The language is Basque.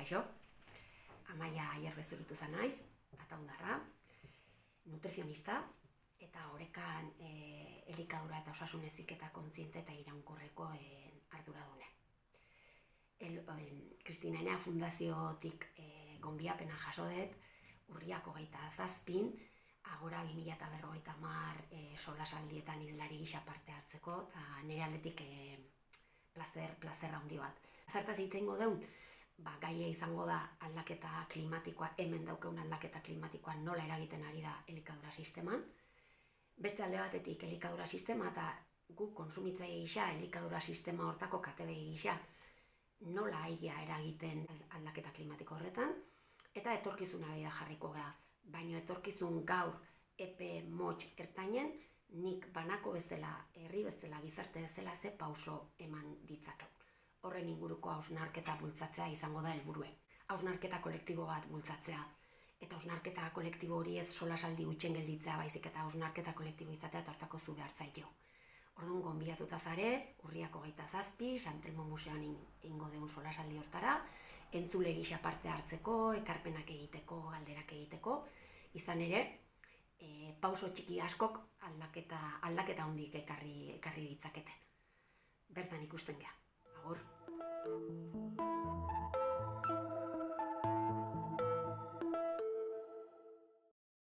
Kaixo, Amaia Aiarbezuritu naiz, ataundarra, nutrizionista, eta orekan elikadura eta osasun heziketa kontziente eta iraunkorreko arduradune. Kristina Enea Fundaziotik gonbiapena jaso dut, urriak 27, agora 2050 solasaldietan izlari gisa parte hartzeko, eta nire aldetik plazer handi bat. Zertaz itengo deun, gaia izango da aldaketa klimatikoa, hemen daukeun aldaketa klimatikoa nola eragiten ari da elikadura sisteman. Beste alde batetik elikadura sistema eta gu konsumitzaile gisa, elikadura sistema hortako katebegi gisa, nola aia eragiten aldaketa klimatiko horretan, eta etorkizuna da jarriko gara. Baina etorkizun gaur epe motx ertainen, nik banako bezala, herri bezala, gizarte bezala ze pauso eman ditzakeu. Horren inguruko hausnarketa bultzatzea izango da helburue. Hausnarketa kolektibo bat bultzatzea. Eta hausnarketa kolektibo hori ez solasaldi gutxen gelditzea baizik eta hausnarketa kolektibo izatea tartako zu behartzaio. Orduan gonbidatuta zare, urriak 27, Santelmo Museoan ingo deun solasaldi hortara, entzule gisa parte hartzeko, ekarpenak egiteko, galderak egiteko, izan ere, pauso txiki askok aldaketa handik ekarri ditzakete. Bertan ikusten gea. Agur.